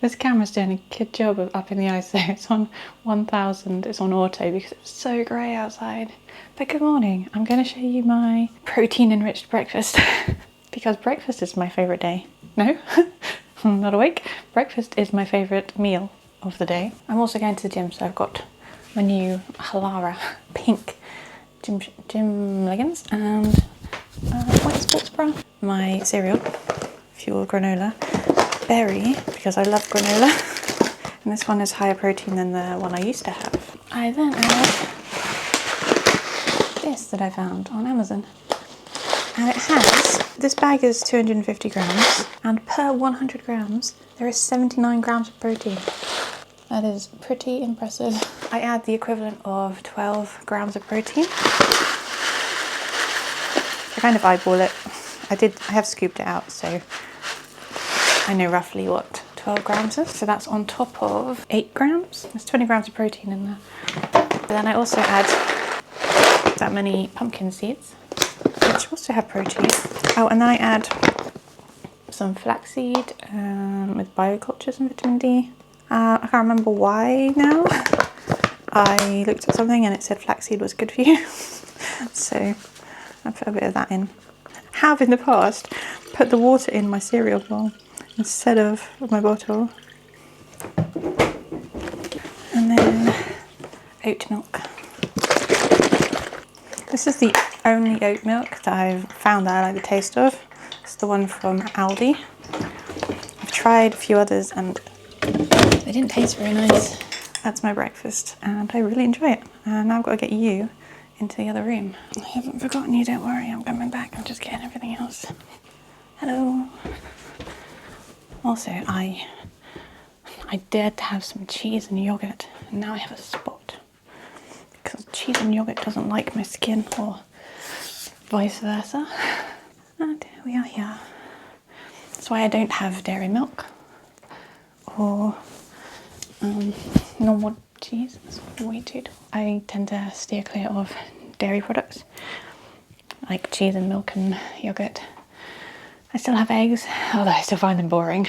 This camera's doing a good job of upping the ISO. It's on 1000, it's on auto because it's so grey outside. But good morning, I'm going to show you my protein enriched breakfast because breakfast is my favourite day. No, I'm not awake. Breakfast is my favourite meal of the day. I'm also going to the gym, so I've got my new Halara pink gym leggings and white sports bra. My cereal, Fuel granola, berry, because I love granola, and this one is higher protein than the one I used to have. I then add this that I found on Amazon, and it has, this bag is 250 grams, and per 100 grams there is 79 grams of protein. That is pretty impressive. I add the equivalent of 12 grams of protein. I kind of eyeball it. I have scooped it out, so I know roughly what 12 grams is. So that's on top of 8 grams. There's 20 grams of protein in there. Then I also add that many pumpkin seeds, which also have protein. Oh, and then I add some flaxseed with biocultures and vitamin D. I can't remember why now. I looked at something and it said flaxseed was good for you. So I put a bit of that in. Have in the past put the water in my cereal bowl instead of my bottle. And then oat milk. This is the only oat milk that I've found that I like the taste of. It's the one from Aldi. I've tried a few others and they didn't taste very nice. That's my breakfast and I really enjoy it. And now I've got to get you into the other room. I haven't forgotten you, don't worry, I'm coming back. I'm just getting everything else. Hello. Also, I dared to have some cheese and yogurt, and now I have a spot because cheese and yogurt doesn't like my skin, or vice versa. And we are here. That's why I don't have dairy milk or normal cheese. That's way too tall. I tend to steer clear of dairy products like cheese and milk and yogurt. I still have eggs, although I still find them boring.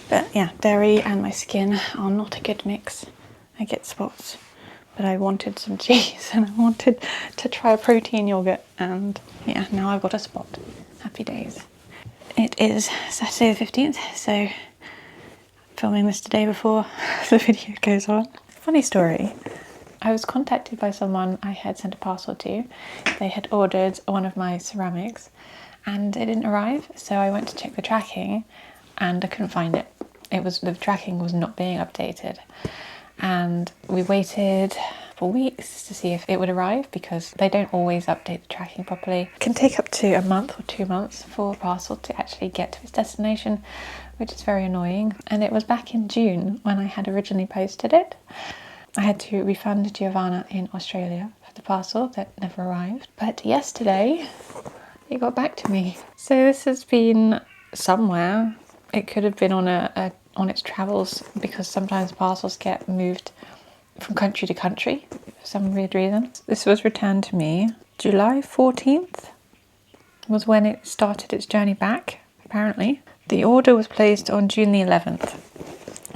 But yeah, dairy and my skin are not a good mix. I get spots, but I wanted some cheese and I wanted to try a protein yogurt, and yeah, now I've got a spot. Happy days. It is Saturday the 15th, so I'm filming this the day before the video goes on. Funny story. I was contacted by someone I had sent a parcel to. They had ordered one of my ceramics and it didn't arrive, so I went to check the tracking and I couldn't find it. The tracking was not being updated, and we waited for weeks to see if it would arrive because they don't always update the tracking properly. It can take up to a month or 2 months for a parcel to actually get to its destination, which is very annoying. And it was back in June when I had originally posted it. I had to refund Giovanna in Australia for the parcel that never arrived. But yesterday, it got back to me. So this has been somewhere. It could have been on its travels, because sometimes parcels get moved from country to country for some weird reason. This was returned to me July 14th was when it started its journey back, apparently. The order was placed on June the 11th.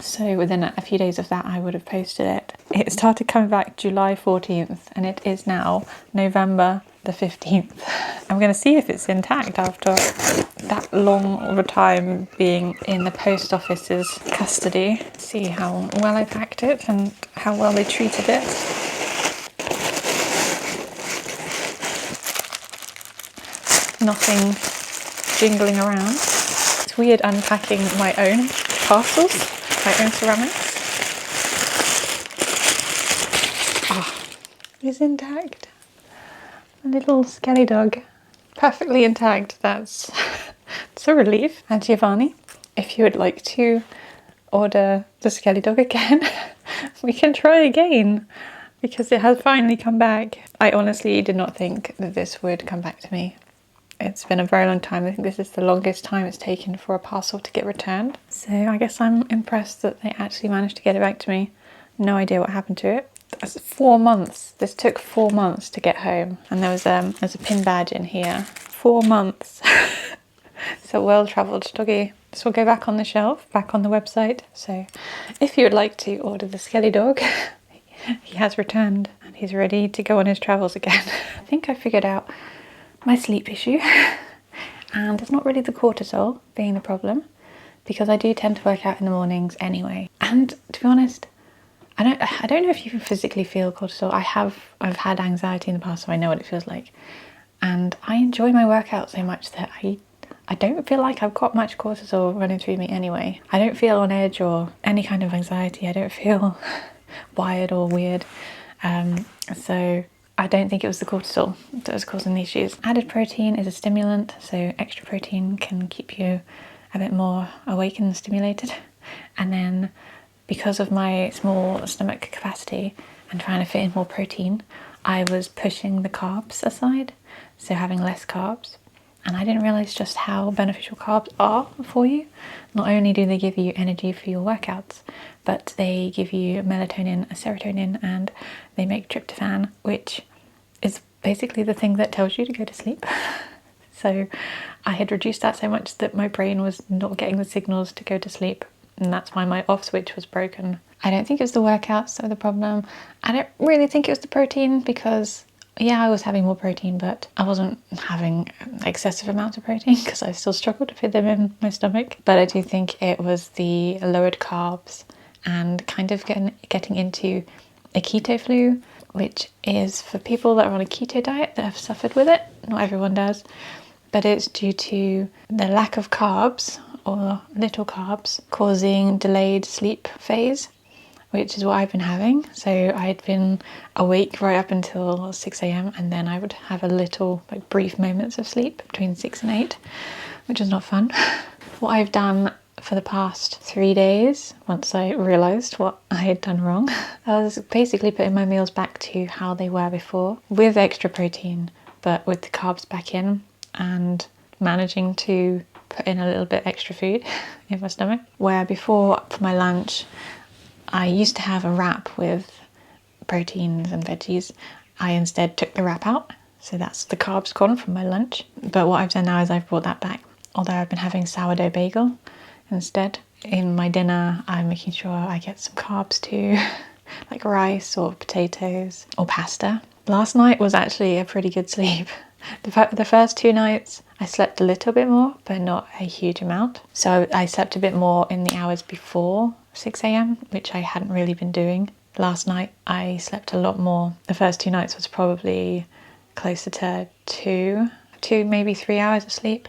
So within a few days of that, I would have posted it. It started coming back July 14th and it is now November the 15th. I'm going to see if it's intact after that long of a time being in the post office's custody. See how well I packed it and how well they treated it. Nothing jingling around. It's weird unpacking my own parcels, my own ceramics. It's intact. A little skelly dog, perfectly intact. That's a relief. And Giovanni, if you would like to order the skelly dog again, we can try again because it has finally come back. I honestly did not think that this would come back to me. It's been a very long time. I think this is the longest time it's taken for a parcel to get returned. So I guess I'm impressed that they actually managed to get it back to me. No idea what happened to it. That's 4 months. This took 4 months to get home. And there's a pin badge in here. 4 months. It's a well-travelled doggy. This will go back on the shelf, back on the website. So if you would like to order the Skelly dog, he has returned and he's ready to go on his travels again. I think I figured out my sleep issue. And it's not really the cortisol being the problem, because I do tend to work out in the mornings anyway. And to be honest, I don't know if you can physically feel cortisol. I've had anxiety in the past, so I know what it feels like. And I enjoy my workout so much that I don't feel like I've got much cortisol running through me anyway. I don't feel on edge or any kind of anxiety. I don't feel wired or weird. So I don't think it was the cortisol that was causing the issues. Added protein is a stimulant, so extra protein can keep you a bit more awake and stimulated. And then because of my small stomach capacity and trying to fit in more protein, I was pushing the carbs aside, so having less carbs. And I didn't realise just how beneficial carbs are for you. Not only do they give you energy for your workouts, but they give you melatonin, serotonin, and they make tryptophan, which is basically the thing that tells you to go to sleep. So I had reduced that so much that my brain was not getting the signals to go to sleep, and that's why my off switch was broken. I don't think it was the workouts that were the problem. I don't really think it was the protein, because yeah, I was having more protein, but I wasn't having excessive amounts of protein because I still struggled to fit them in my stomach. But I do think it was the lowered carbs and kind of getting into a keto flu, which is for people that are on a keto diet that have suffered with it. Not everyone does, but it's due to the lack of carbs or little carbs causing delayed sleep phase, which is what I've been having. So I'd been awake right up until 6 a.m. and then I would have a little brief moments of sleep between 6 and 8, which is not fun. What I've done for the past 3 days, once I realised what I had done wrong, I was basically putting my meals back to how they were before, with extra protein, but with the carbs back in, and managing to put in a little bit extra food in my stomach. Where before, for my lunch, I used to have a wrap with proteins and veggies. I instead took the wrap out, so that's the carbs gone from my lunch. But what I've done now is I've brought that back, although I've been having sourdough bagel instead. In my dinner, I'm making sure I get some carbs too, like rice or potatoes or pasta. Last night was actually a pretty good sleep. The first 2 nights I slept a little bit more, but not a huge amount. So I slept a bit more in the hours before 6 a.m, which I hadn't really been doing. Last night I slept a lot more. The first 2 nights was probably closer to 2, maybe 3 hours of sleep.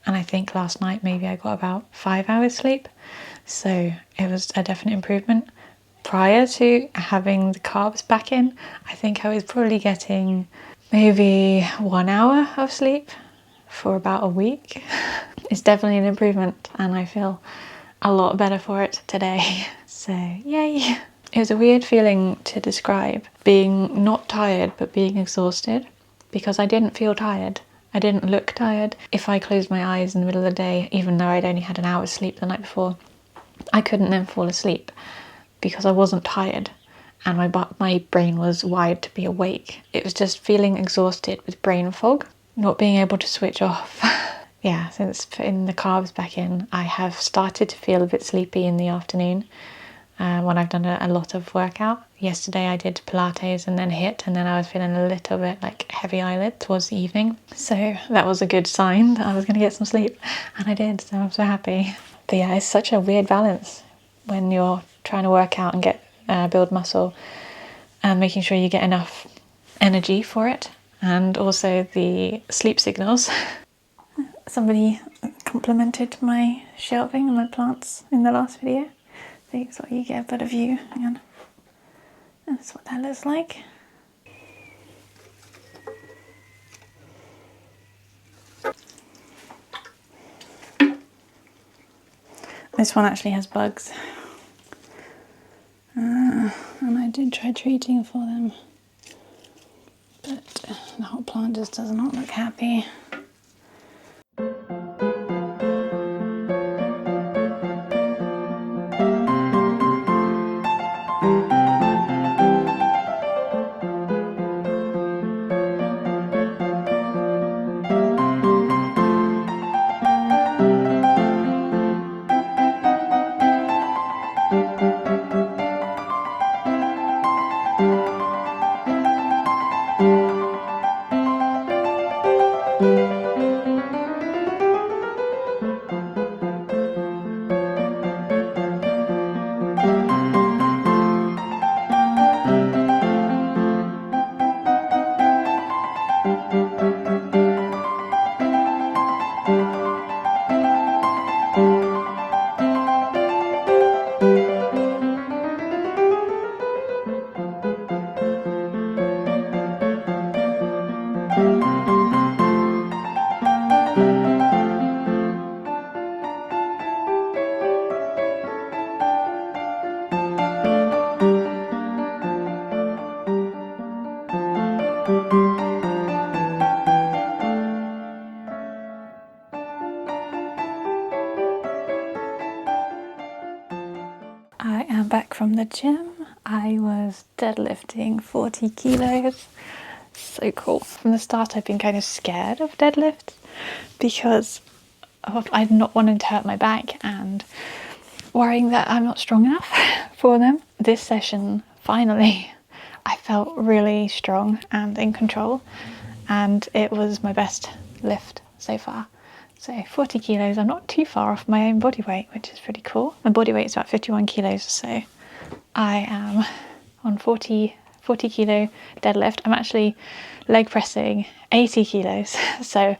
And I think last night maybe I got about 5 hours sleep. So it was a definite improvement. Prior to having the carbs back in, I think I was probably getting maybe 1 hour of sleep for about a week. It's definitely an improvement and I feel a lot better for it today. So yay! It was a weird feeling to describe, being not tired but being exhausted, because I didn't feel tired. I didn't look tired. If I closed my eyes in the middle of the day, even though I'd only had an hour's sleep the night before, I couldn't then fall asleep because I wasn't tired. And my brain was wired to be awake. It was just feeling exhausted with brain fog, not being able to switch off. Yeah, since putting the carbs back in, I have started to feel a bit sleepy in the afternoon when I've done a lot of workout. Yesterday I did Pilates and then HIIT, and then I was feeling a little bit like heavy eyelid towards the evening. So that was a good sign that I was going to get some sleep, and I did, so I'm so happy. But yeah, it's such a weird balance when you're trying to work out and build muscle, and making sure you get enough energy for it, and also the sleep signals. Somebody complimented my shelving and my plants in the last video. I think so you get a better view. Hang on. That's what that looks like. This one actually has bugs. And I did try treating for them, but the whole plant just does not look happy. I am back from the gym. I was deadlifting 40 kilos. So cool. From the start I've been kind of scared of deadlifts because I'm not wanting to hurt my back and worrying that I'm not strong enough for them. This session, finally, I felt really strong and in control, and it was my best lift so far. So 40 kilos, I'm not too far off my own body weight, which is pretty cool. My body weight is about 51 kilos, so I am on 40 kilo deadlift. I'm actually leg pressing 80 kilos, so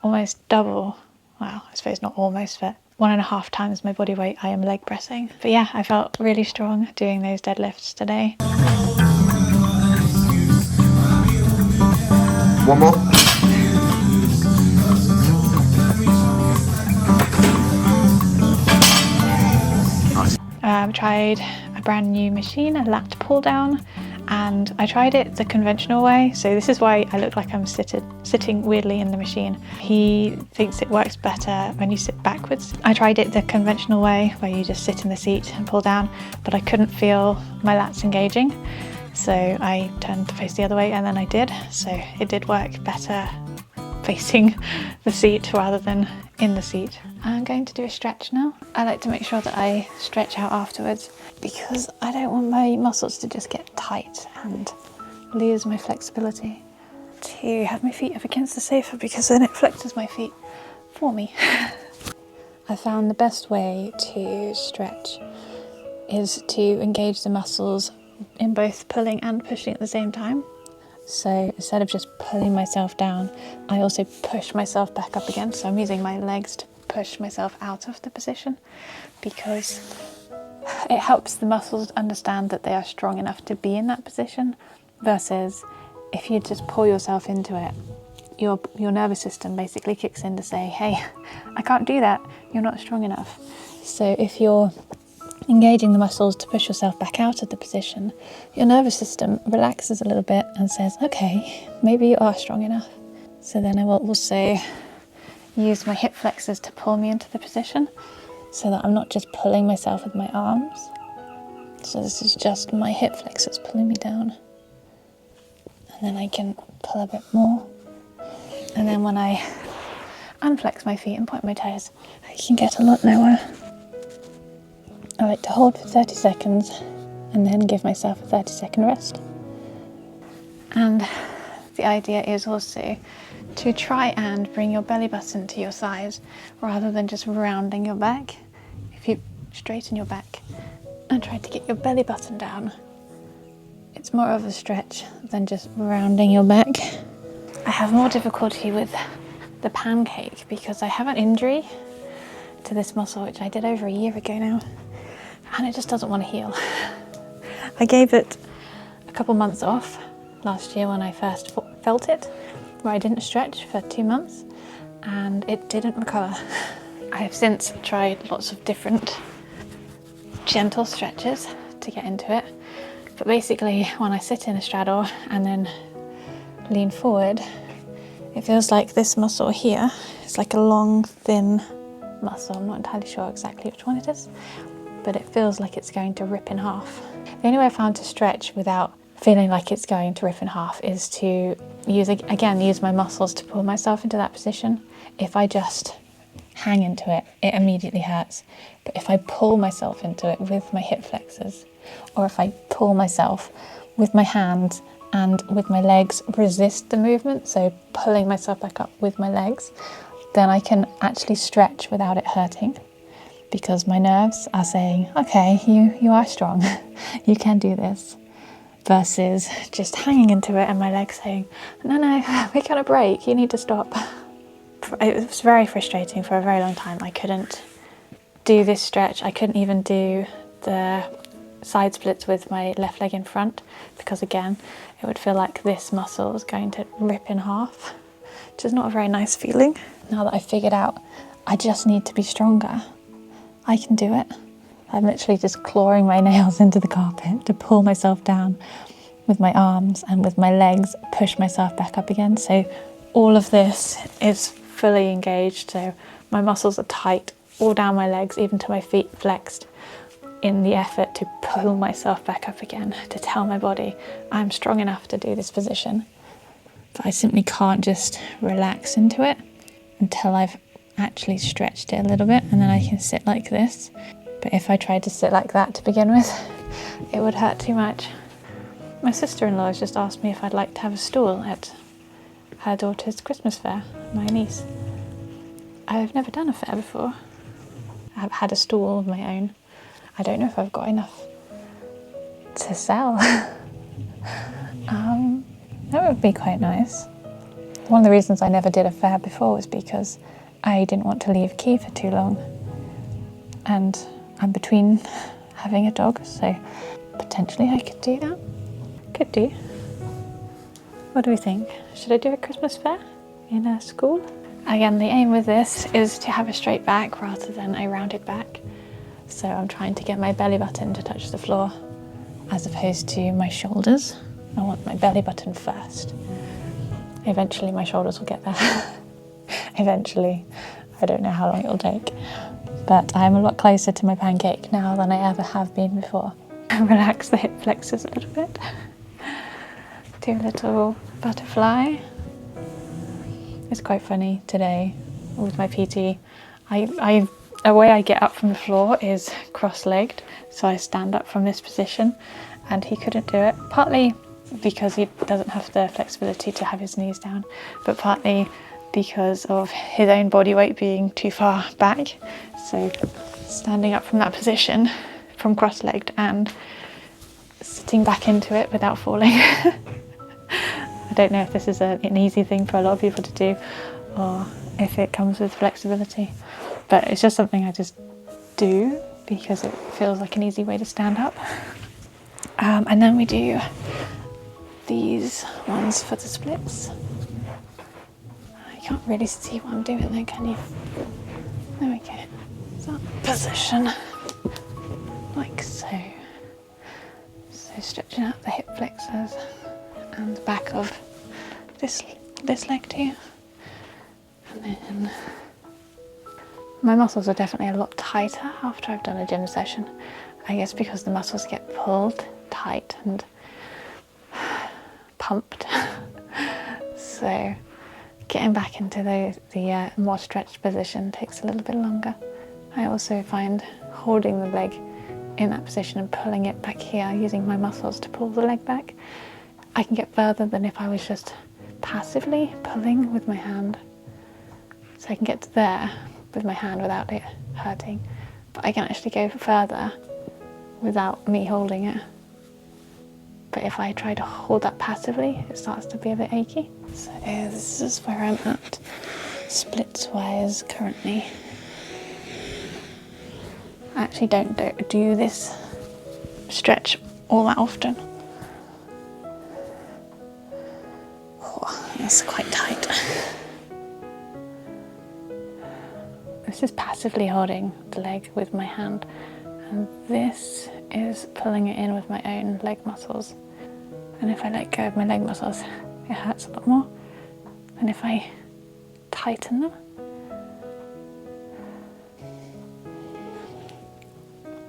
almost double, well, I suppose not almost, but 1.5 times my body weight I am leg pressing. But yeah, I felt really strong doing those deadlifts today. One more. Tried a brand new machine, a lat pull down, and I tried it the conventional way. So this is why I look like I'm sitting weirdly in the machine. He thinks it works better when you sit backwards. I tried it the conventional way where you just sit in the seat and pull down, but I couldn't feel my lats engaging. So I turned to face the other way, and then I did. So it did work better facing the seat rather than in the seat. I'm going to do a stretch now. I like to make sure that I stretch out afterwards because I don't want my muscles to just get tight and lose my flexibility. To have my feet up against the sofa because then it flexes my feet for me. I found the best way to stretch is to engage the muscles in both pulling and pushing at the same time. So instead of just pulling myself down, I also push myself back up again. So I'm using my legs to push myself out of the position because it helps the muscles understand that they are strong enough to be in that position, versus if you just pull yourself into it, your nervous system basically kicks in to say, hey, I can't do that, you're not strong enough. So if you're engaging the muscles to push yourself back out of the position, your nervous system relaxes a little bit and says, okay, maybe you are strong enough. So then I will also use my hip flexors to pull me into the position so that I'm not just pulling myself with my arms. So this is just my hip flexors pulling me down. And then I can pull a bit more. And then when I unflex my feet and point my toes, I can get a lot lower. I like to hold for 30 seconds and then give myself a 30-second rest. And the idea is also to try and bring your belly button to your thighs rather than just rounding your back. If you straighten your back and try to get your belly button down, it's more of a stretch than just rounding your back. I have more difficulty with the pancake because I have an injury to this muscle, which I did over a year ago now, and it just doesn't want to heal. I gave it a couple months off last year when I first felt it, where I didn't stretch for 2 months, and it didn't recover. I have since tried lots of different gentle stretches to get into it, but basically when I sit in a straddle and then lean forward, it feels like this muscle here is like a long, thin muscle. I'm not entirely sure exactly which one it is, but it feels like it's going to rip in half. The only way I found to stretch without feeling like it's going to rip in half is to use my muscles to pull myself into that position. If I just hang into it, it immediately hurts. But if I pull myself into it with my hip flexors, or if I pull myself with my hands and with my legs, resist the movement, so pulling myself back up with my legs, then I can actually stretch without it hurting, because my nerves are saying, okay, you are strong, you can do this, versus just hanging into it and my legs saying, no, we're gonna break, you need to stop. It was very frustrating for a very long time. I couldn't do this stretch. I couldn't even do the side splits with my left leg in front, because again, it would feel like this muscle was going to rip in half, which is not a very nice feeling. Now that I've figured out I just need to be stronger, I can do it. I'm literally just clawing my nails into the carpet to pull myself down with my arms, and with my legs push myself back up again. So all of this is fully engaged, so my muscles are tight all down my legs, even to my feet flexed, in the effort to pull myself back up again, to tell my body I'm strong enough to do this position. But I simply can't just relax into it until I've actually stretched it a little bit, and then I can sit like this. But if I tried to sit like that to begin with, it would hurt too much. My sister-in-law has just asked me if I'd like to have a stool at her daughter's Christmas fair, my niece. I've never done a fair before. I've had a stool of my own. I don't know if I've got enough to sell. That would be quite nice. One of the reasons I never did a fair before was because I didn't want to leave Key for too long. And I'm between having a dog, so potentially I could do that. Could do. What do we think? Should I do a Christmas fair in a school? Again, the aim with this is to have a straight back rather than a rounded back. So I'm trying to get my belly button to touch the floor as opposed to my shoulders. I want my belly button first. Eventually my shoulders will get there. Eventually. I don't know how long it'll take. But I'm a lot closer to my pancake now than I ever have been before. Relax the hip flexors a little bit. Do a little butterfly. It's quite funny today with my PT. A way I get up from the floor is cross-legged, so I stand up from this position, and he couldn't do it, partly because he doesn't have the flexibility to have his knees down, but partly because of his own body weight being too far back. So standing up from that position, from cross-legged, and sitting back into it without falling. I don't know if this is an easy thing for a lot of people to do, or if it comes with flexibility, but it's just something I just do because it feels like an easy way to stand up. And then we do these ones for the splits. You can't really see what I'm doing there, can you? There we go. So position, like so. So stretching out the hip flexors and the back of this leg too. And then my muscles are definitely a lot tighter after I've done a gym session. I guess because the muscles get pulled tight and pumped. So getting back into the more stretched position takes a little bit longer. I also find holding the leg in that position and pulling it back here, using my muscles to pull the leg back, I can get further than if I was just passively pulling with my hand. So I can get to there with my hand without it hurting, but I can actually go further without me holding it. But if I try to hold that passively, it starts to be a bit achy. So this is where I'm at splits-wise currently. I actually don't do this stretch all that often. Oh, that's quite tight. This is passively holding the leg with my hand, and this is pulling it in with my own leg muscles. And if I let go of my leg muscles, it hurts a lot more than if I tighten them.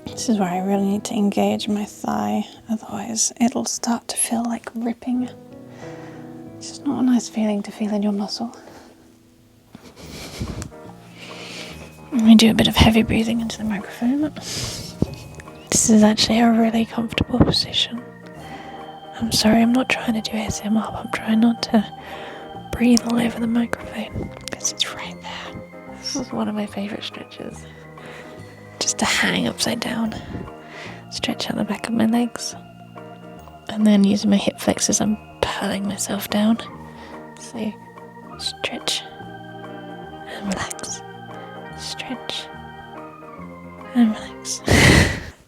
This is where I really need to engage my thigh, otherwise it'll start to feel like ripping. It's just not a nice feeling to feel in your muscle. Let me do a bit of heavy breathing into the microphone. This is actually a really comfortable position. I'm sorry, I'm not trying to do ASMR, but I'm trying not to breathe all over the microphone because it's right there. This is one of my favourite stretches. Just to hang upside down, stretch out the back of my legs, and then using my hip flexors, I'm pulling myself down. So stretch and relax, stretch and relax.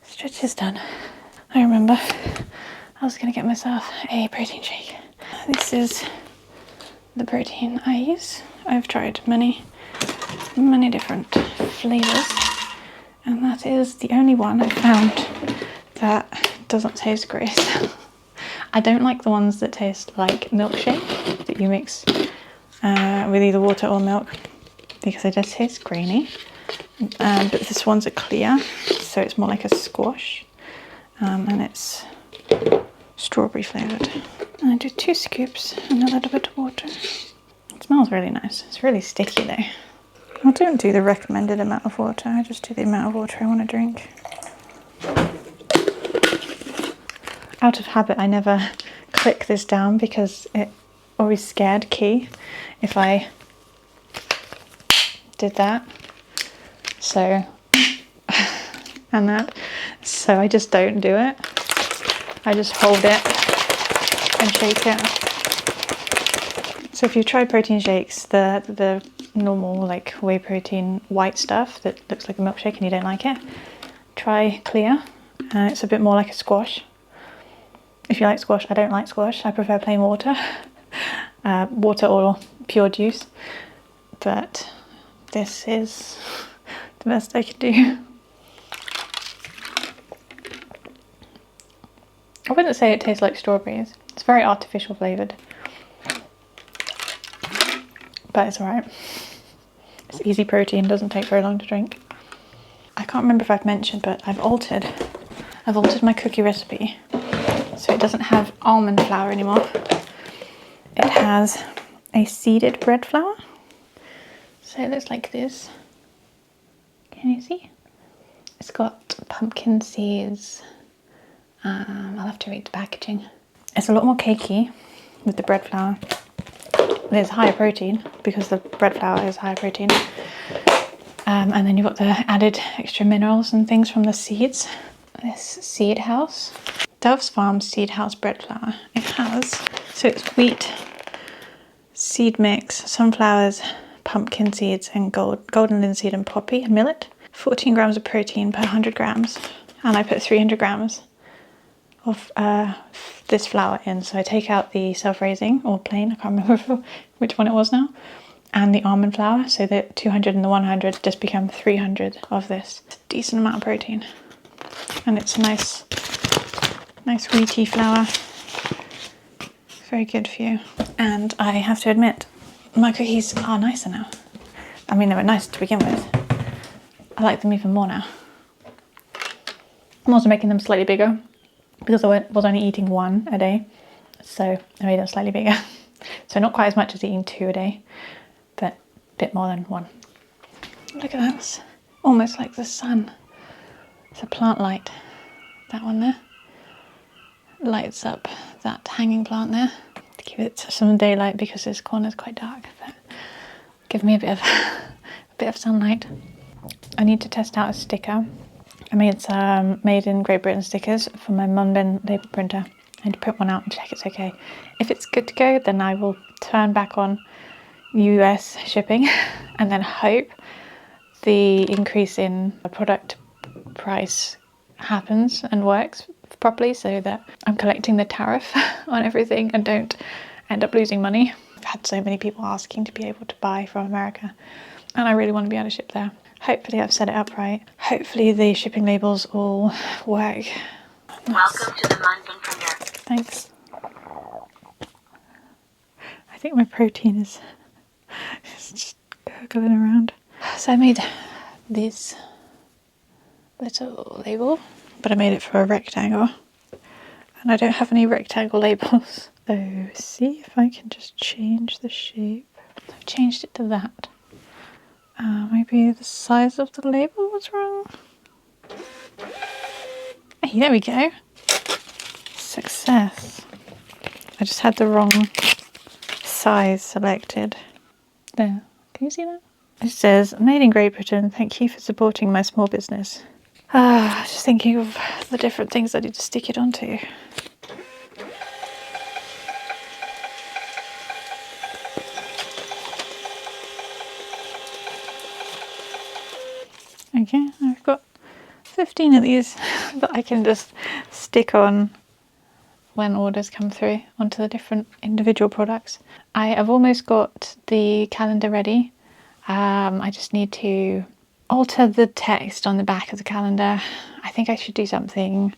Stretch is done. I remember I was going to get myself a protein shake. This is the protein I use. I've tried many different flavours, and that is the only one I found that doesn't taste great. I don't like the ones that taste like milkshake that you mix with either water or milk, because they just taste grainy. But this one's a clear, so it's more like a squash, and it's strawberry flavoured. And I do 2 scoops and a little bit of water. It smells really nice. It's really sticky though. I don't do the recommended amount of water, I just do the amount of water I want to drink. Out of habit, I never click this down because it always scared Key if I did that. So, and that. So I just don't do it. I just hold it and shake it. So if you've tried protein shakes, the normal like whey protein white stuff that looks like a milkshake and you don't like it, try clear. It's a bit more like a squash. If you like squash, I don't like squash. I prefer plain water. Water or pure juice. But this is the best I can do. I wouldn't say it tastes like strawberries. It's very artificial flavoured. But it's alright. It's easy protein, doesn't take very long to drink. I can't remember if I've mentioned, but I've altered my cookie recipe. So it doesn't have almond flour anymore. It has a seeded bread flour. So it looks like this. Can you see? It's got pumpkin seeds. I'll have to read the packaging. It's a lot more cakey with the bread flour. There's higher protein because the bread flour is higher protein. And then you've got the added extra minerals and things from the seeds. This Seed House. Dove's Farm Seed House bread flour. It has, so it's wheat, seed mix, sunflowers, pumpkin seeds, and golden linseed and poppy millet. 14 grams of protein per 100 grams. And I put 300 grams of this flour in. So I take out the self-raising or plain, I can't remember which one it was now, and the almond flour, so the 200 and the 100 just become 300 of this. It's a decent amount of protein, and it's a nice wheaty flour. Very good for you. And I have to admit, my cookies are nicer now. I mean, they were nice to begin with. I like them even more now. I'm also making them slightly bigger because I was only eating 1 a day, so I made them slightly bigger. So not quite as much as eating 2 a day, but a bit more than 1. Look at that, it's almost like the sun. It's a plant light, that one there. Lights up that hanging plant there to give it some daylight because this corner's quite dark, but give me a bit of sunlight. I need to test out a sticker. I made some made in Great Britain stickers for my Munbin label printer. I need to print one out and check it's okay. If it's good to go, then I will turn back on US shipping and then hope the increase in the product price happens and works properly so that I'm collecting the tariff on everything and don't end up losing money. I've had so many people asking to be able to buy from America and I really want to be able to ship there. Hopefully I've set it up right. Hopefully the shipping labels all work. Nice. Welcome to the Munbin printer. Thanks. I think my protein is just gurgling around. So I made this little label, but I made it for a rectangle. And I don't have any rectangle labels. So see if I can just change the shape. I've changed it to that. Maybe the size of the label was wrong. Hey, there we go. Success. I just had the wrong size selected. There, can you see that? It says, made in Great Britain, thank you for supporting my small business. Just thinking of the different things I need to stick it onto. Okay, I've got 15 of these that I can just stick on when orders come through onto the different individual products. I have almost got the calendar ready. I just need to alter the text on the back of the calendar. I think I should do something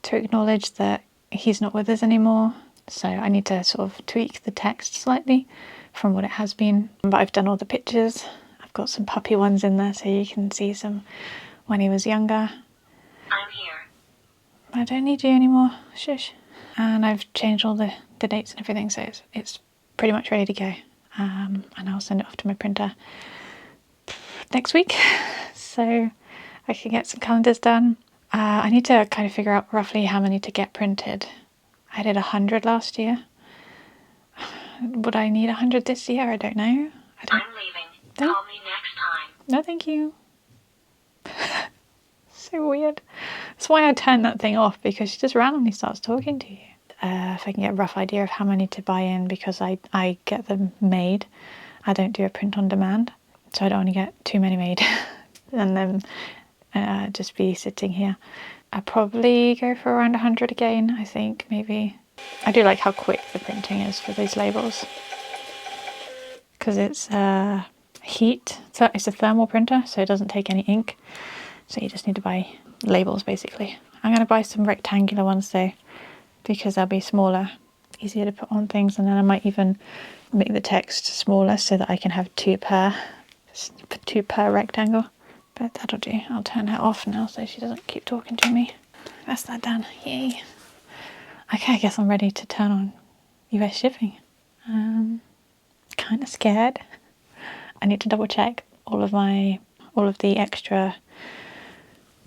to acknowledge that he's not with us anymore. So I need to sort of tweak the text slightly from what it has been. But I've done all the pictures. I've got some puppy ones in there so you can see some when he was younger. I'm here. I don't need you anymore, shush. And I've changed all the dates and everything, so it's pretty much ready to go. And I'll send it off to my printer next week, so I can get some calendars done. I need to kind of figure out roughly how many to get printed. I did 100 last year. Would I need 100 this year? I don't know. I'm leaving. Call me next time. No, thank you. So weird. That's why I turned that thing off, because she just randomly starts talking to you. If I can get a rough idea of how many to buy in, because I get them made. I don't do a print on demand, so I don't want to get too many made and then just be sitting here. I'll probably go for around 100 again, I think, maybe. I do like how quick the printing is for these labels, because it's heat. So it's a thermal printer, so it doesn't take any ink. So you just need to buy labels, basically. I'm going to buy some rectangular ones though, because they'll be smaller, easier to put on things, and then I might even make the text smaller so that I can have two per rectangle. But that'll do. I'll turn her off now so she doesn't keep talking to me. That's that done. Yay. Okay, I guess I'm ready to turn on US shipping. Kind of scared. I need to double check all of the extra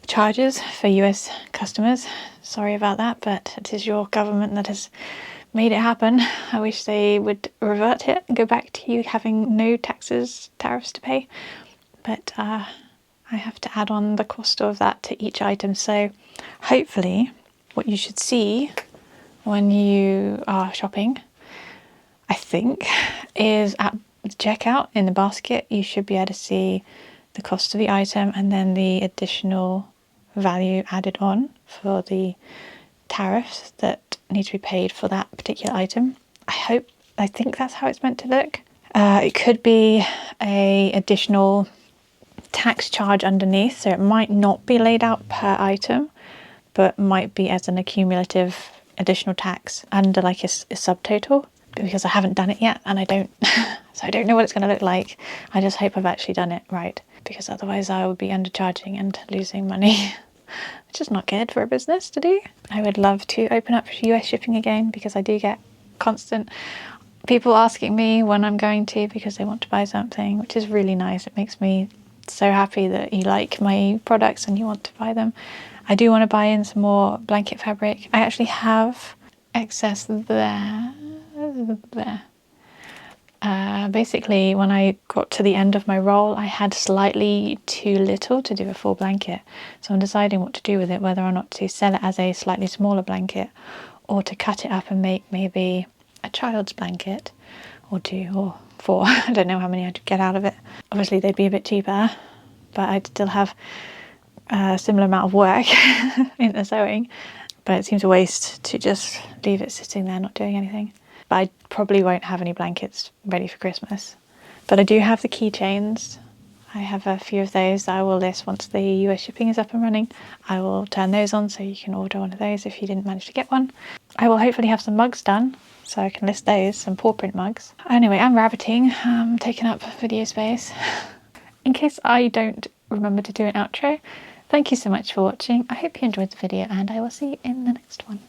charges for US customers. Sorry about that, but it is your government that has made it happen. I wish they would revert it and go back to you having no tariffs to pay. But I have to add on the cost of that to each item. So hopefully what you should see when you are shopping, I think, is at the checkout in the basket, you should be able to see the cost of the item and then the additional value added on for the tariffs that need to be paid for that particular item. I think that's how it's meant to look. It could be a additional tax charge underneath, so it might not be laid out per item, but might be as an accumulative additional tax under like a subtotal, because I haven't done it yet and I don't so I don't know what it's going to look like. I just hope I've actually done it right, because otherwise I would be undercharging and losing money, which is not good for a business to do. I would love to open up US shipping again, because I do get constant people asking me when I'm going to, because they want to buy something, which is really nice. It makes me so happy that you like my products and you want to buy them. I do want to buy in some more blanket fabric. I actually have excess there. Basically, when I got to the end of my roll, I had slightly too little to do a full blanket. So I'm deciding what to do with it, whether or not to sell it as a slightly smaller blanket, or to cut it up and make maybe a child's blanket, or 2 or 4. I don't know how many I'd get out of it. Obviously they'd be a bit cheaper, but I'd still have a similar amount of work in the sewing. But it seems a waste to just leave it sitting there not doing anything. But I probably won't have any blankets ready for Christmas. But I do have the keychains. I have a few of those that I will list once the US shipping is up and running. I will turn those on so you can order one of those if you didn't manage to get one. I will hopefully have some mugs done, so I can list those, some paw print mugs. Anyway, I'm rabbiting, taking up video space. In case I don't remember to do an outro, thank you so much for watching. I hope you enjoyed the video, and I will see you in the next one.